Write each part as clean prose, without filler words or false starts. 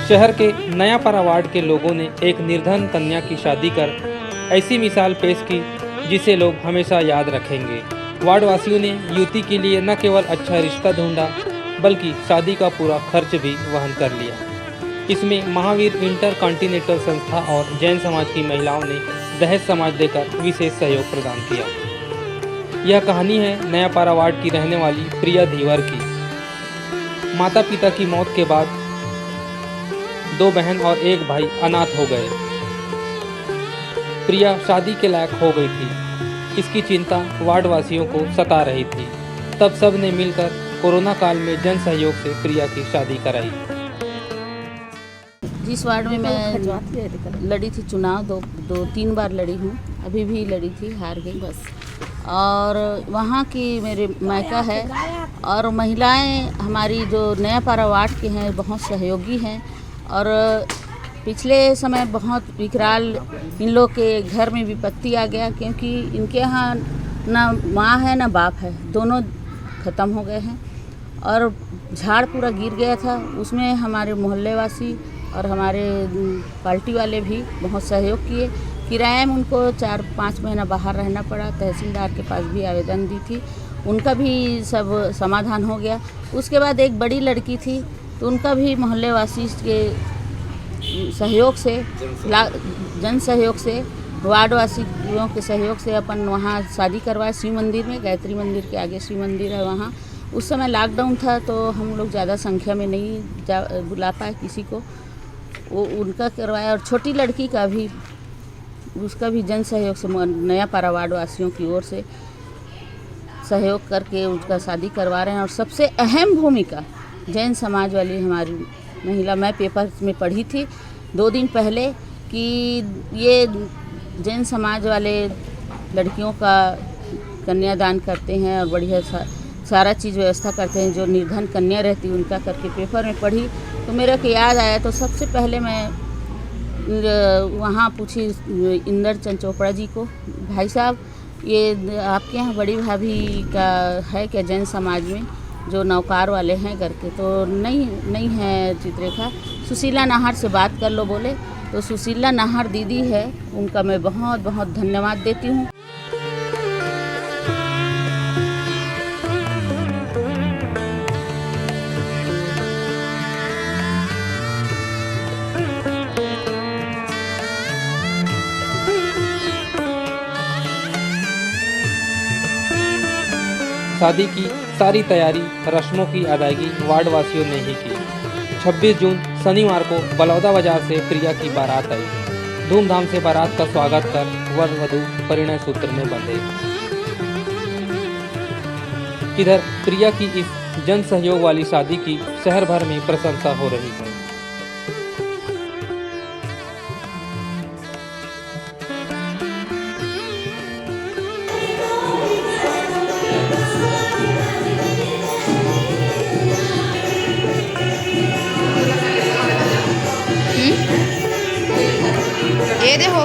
शहर के नयापारा वार्ड के लोगों ने एक निर्धन कन्या की शादी कर ऐसी मिसाल पेश की जिसे लोग हमेशा याद रखेंगे। वार्ड वासियों ने युवती के लिए न केवल अच्छा रिश्ता ढूंढा बल्कि शादी का पूरा खर्च भी वहन कर लिया। इसमें महावीर इंटर कॉन्टिनेंटल संस्था और जैन समाज की महिलाओं ने दहेज समाज देकर विशेष सहयोग प्रदान किया। यह कहानी है नयापारा वार्ड की रहने वाली प्रिया धीवर की। माता पिता की मौत के बाद 2 बहन और 1 भाई अनाथ हो गए। प्रिया शादी के लायक हो गई थी। इसकी चिंता वार्ड वासियों को सता रही थी। तब सब ने मिलकर कोरोना काल में जन सहयोग से प्रिया की शादी कराई। जिस वार्ड में मैं लड़ी थी चुनाव, 2-3 बार लड़ी हूँ, अभी भी लड़ी थी, हार गई बस। और वहाँ की मेरे मायका है और महिलाएं हमारी जो नयापारा वार्ड के हैं बहुत सहयोगी हैं। और पिछले समय बहुत विकराल इन लोग के घर में विपत्ति आ गया, क्योंकि इनके यहाँ ना माँ है ना बाप है, दोनों ख़त्म हो गए हैं और झाड़ पूरा गिर गया था। उसमें हमारे मोहल्ले वासी और हमारे पार्टी वाले भी बहुत सहयोग किए। किराए में उनको 4-5 महीना बाहर रहना पड़ा। तहसीलदार के पास भी आवेदन दी थी, उनका भी सब समाधान हो गया। उसके बाद एक बड़ी लड़की थी तो उनका भी मोहल्ले वासी के सहयोग से, जन सहयोग से, वार्ड वासियों के सहयोग से अपन वहाँ शादी करवाए शिव मंदिर में। गायत्री मंदिर के आगे शिव मंदिर है वहाँ। उस समय लॉकडाउन था तो हम लोग ज़्यादा संख्या में नहीं बुला पाए किसी को, वो उनका करवाया। और छोटी लड़की का भी, उसका भी जन सहयोग से नयापारा वार्ड वासियों की ओर से सहयोग करके उसका शादी करवा रहे हैं। और सबसे अहम भूमिका जैन समाज वाली हमारी महिला, मैं पेपर में पढ़ी थी 2 दिन पहले कि ये जैन समाज वाले लड़कियों का कन्यादान करते हैं और बढ़िया सारा चीज़ व्यवस्था करते हैं। जो निर्धन कन्या रहती उनका करके पेपर में पढ़ी तो मेरे को याद आया। तो सबसे पहले मैं वहाँ पूछी इंदर चंद चोपड़ा जी को, भाई साहब ये आपके यहाँ बड़ी भाभी का है क्या जैन समाज में, जो नौकार वाले हैं करके? तो नहीं है चित्रेखा, सुशीला नाहर से बात कर लो बोले। तो सुशीला नाहर दीदी है, उनका मैं बहुत बहुत धन्यवाद देती हूँ। शादी की सारी तैयारी, रस्मों की अदायगी वार्ड वासियों ने ही की। 26 जून शनिवार को बलौदा बाजार से प्रिया की बारात आई। धूमधाम से बारात का स्वागत कर वर वधू परिणय सूत्र में बंधे। इधर प्रिया की इस जन सहयोग वाली शादी की शहर भर में प्रशंसा हो रही है। ये देखो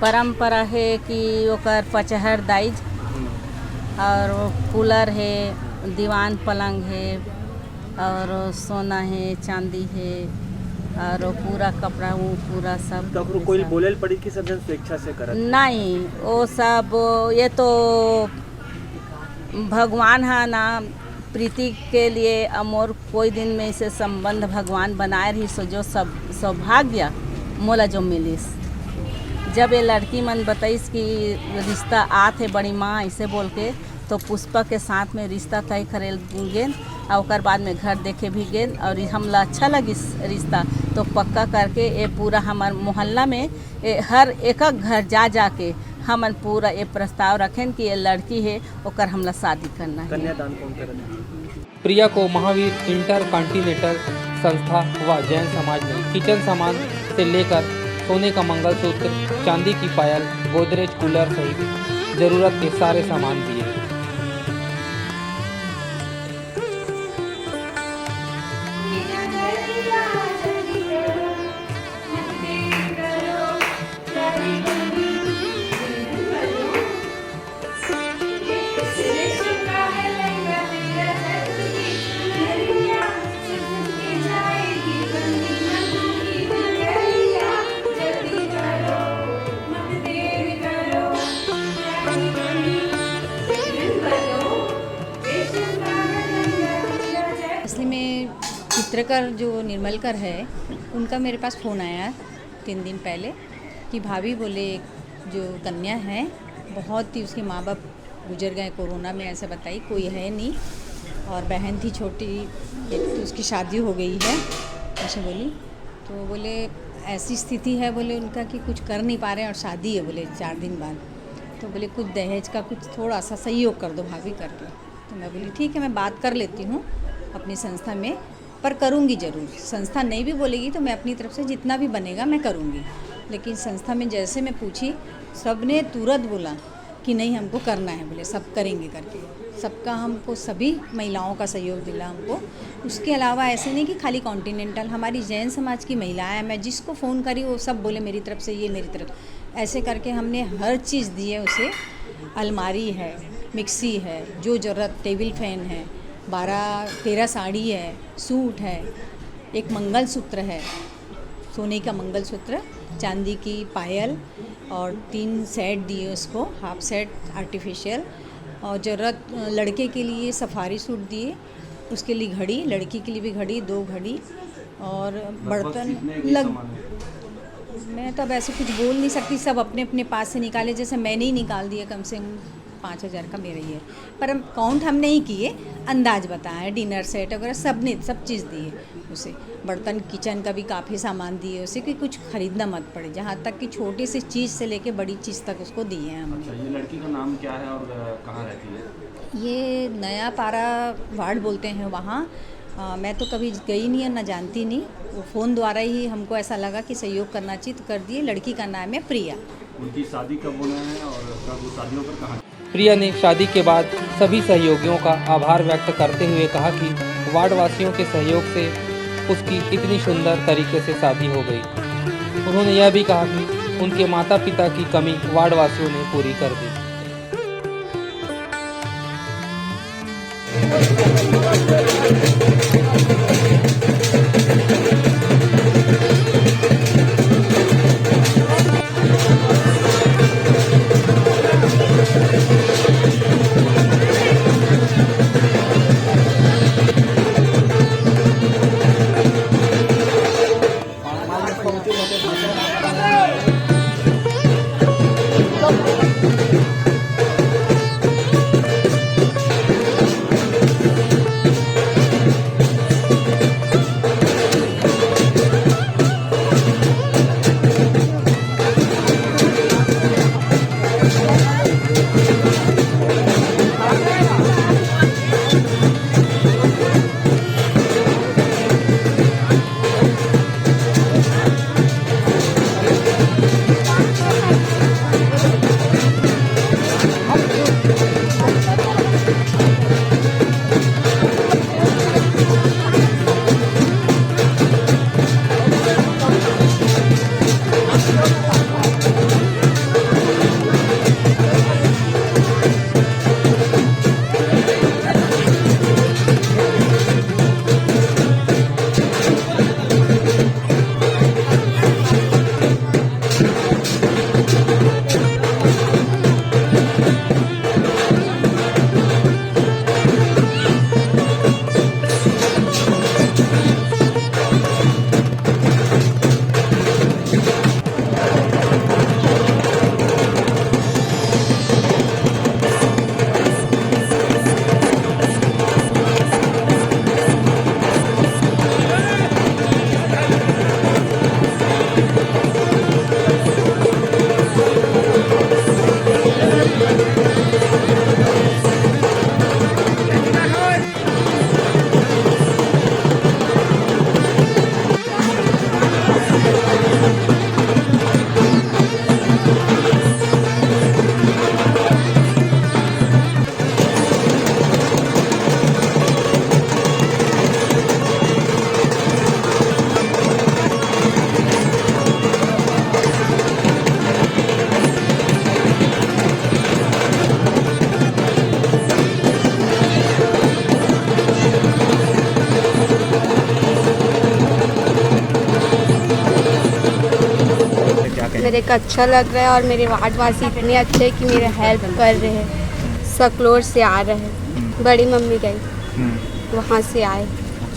परंपरा है कि ओकर पचहर दाइज और कूलर है, दीवान पलंग है और सोना है, चांदी है और पूरा कपड़ा वो पूरा सब। तो आपको कोई बोले पड़ी कि सब जन स्वेच्छा से करा? नहीं, वो सब ये तो भगवान है ना, प्रीति के लिए अमोर कोई दिन में इसे संबंध भगवान बनाए रही। सो जो सब सौभाग्य मोला जो मिलिस, जब ये लड़की मन बताइस कि रिश्ता आत है बड़ी माँ ऐसे बोल के, तो पुष्पा के साथ में रिश्ता तय करे गेन और ओकर बाद में घर देखे भी गेन और हमला अच्छा लगी रिश्ता तो पक्का करके ये पूरा हमार मोहल्ला में हर एक घर जा जाके हमन पूरा ये प्रस्ताव रखें कि ये लड़की है ओकर हमला शादी करना है। कन्यादान कौन करेगा? प्रिया को महावीर इंटर कॉन्टिनेंटल संस्था व जैन समाज ने किचन सामान से लेकर सोने का मंगलसूत्र, चांदी की पायल, गोदरेज कूलर सहित जरूरत के सारे सामान दिए। असली में चित्रकर जो निर्मलकर है उनका मेरे पास फ़ोन आया 3 दिन पहले कि भाभी बोले जो कन्या है बहुत ही उसके माँ बाप गुजर गए कोरोना में, ऐसा बताई कोई है नहीं और बहन थी छोटी एक तो उसकी शादी हो गई है ऐसे बोली। तो बोले ऐसी स्थिति है बोले उनका कि कुछ कर नहीं पा रहे हैं और शादी है बोले 4 दिन बाद। तो बोले कुछ दहेज का कुछ थोड़ा सा सहयोग कर दो भाभी करके। तो मैं बोली ठीक है मैं बात कर लेती हूँ अपनी संस्था में, पर करूँगी ज़रूर। संस्था नहीं भी बोलेगी तो मैं अपनी तरफ से जितना भी बनेगा मैं करूँगी। लेकिन संस्था में जैसे मैं पूछी सब ने तुरंत बोला कि नहीं हमको करना है, बोले सब करेंगे करके। सबका हमको सभी महिलाओं का सहयोग दिला हमको। उसके अलावा ऐसे नहीं कि खाली कॉन्टिनेंटल, हमारी जैन समाज की महिलाएं, मैं जिसको फ़ोन करी वो सब बोले मेरी तरफ से ये, मेरी तरफ ऐसे करके हमने हर चीज़ दी है उसे। अलमारी है, मिक्सी है, जो ज़रूरत, टेबल फैन है, 12-13 साड़ी है, सूट है, एक मंगलसूत्र है, सोने का मंगलसूत्र, चांदी की पायल और 3 सेट दिए उसको, हाफ सेट आर्टिफिशियल। और ज़रूरत लड़के के लिए सफारी सूट दिए, उसके लिए घड़ी, लड़की के लिए भी घड़ी, 2 घड़ी और बर्तन मैं तो अब ऐसे कुछ बोल नहीं सकती, सब अपने अपने पास से निकाले। जैसे मैंने ही निकाल दिया कम से कम 5,000 का मेरा ही है, पर हम काउंट हम नहीं किए, अंदाज बताया। डिनर सेट वगैरह सब चीज़ दिए उसे। बर्तन किचन का भी काफ़ी सामान दिए उसे कि कुछ खरीदना मत पड़े, जहाँ तक कि छोटी सी चीज़ से लेके बड़ी चीज़ तक उसको दिए हैं हमने। अच्छा, ये लड़की का नाम क्या है और कहाँ रहती है? ये नया पारा वार्ड बोलते हैं वहाँ। मैं तो कभी गई नहीं है, ना जानती नहीं, वो फ़ोन द्वारा ही हमको ऐसा लगा कि सहयोग करना चाहिए तो कर दिए। लड़की का नाम है प्रिया। उनकी शादी कब होना है और कब वो शादियों पर कहाँ? प्रिया ने शादी के बाद सभी सहयोगियों का आभार व्यक्त करते हुए कहा कि वार्ड वासियों के सहयोग से उसकी इतनी सुंदर तरीके से शादी हो गई। उन्होंने यह भी कहा कि उनके माता पिता की कमी वार्ड वासियों ने पूरी कर दी। कहेंगे? मेरे को अच्छा लग रहा है और मेरे वार्ड वासी इतने अच्छे हैं कि मेरे हेल्प कर रहे हैं। सकलोर से आ रहे हैं, बड़ी मम्मी गई वहाँ से आए।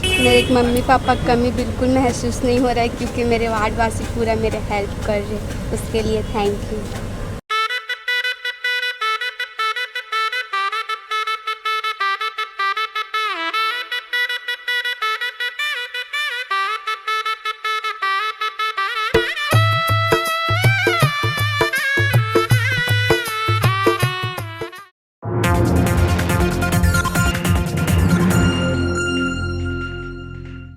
मेरे मम्मी पापा की कमी बिल्कुल महसूस नहीं हो रहा है क्योंकि मेरे वार्ड वासी पूरा मेरे हेल्प कर रहे हैं, उसके लिए थैंक यू।